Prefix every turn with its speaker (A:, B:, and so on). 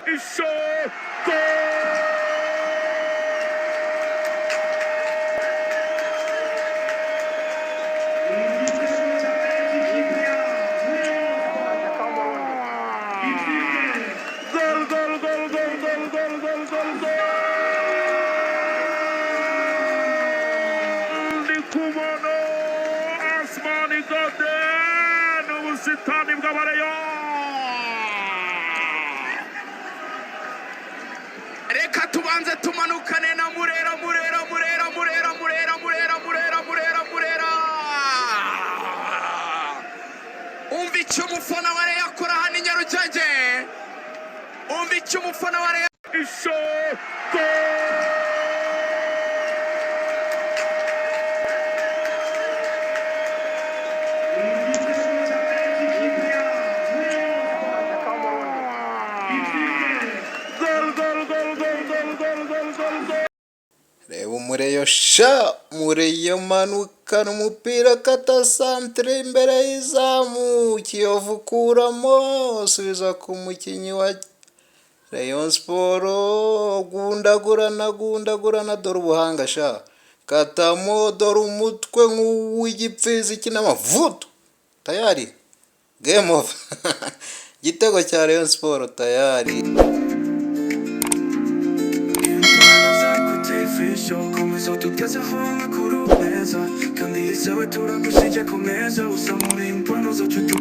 A: Isoko! Gol, gol, gol, gol, gol, gol, gol, gol, gol! Di Kumono Asmani Goden ubusitani bw'abareyo. Reka tubanze tumanukane na Murera. Umva icyo umufana wa Rayon akora hano i Nyarugenge. Umva icyo umufana wa Rayon. Isoko! Gol, gol, gol, gol, gol, gol, gol, gol, gol!
B: Reba umureyo sha mureyo manukana umupira kata santere imbere y'izamu Kiyovu kuramo subiza ku mukinnyi wa Rayon Sport gundagurana dore ubuhanga sha katamo dore umutwe nk'uw'igipfizi kin'amavuto tayari game over igitego cya Rayon Sport tayari.
C: Começou tudo que essa forma curiosa. Candice, eu tô na cozinha, começa. O samurai, um pano, os outros, tu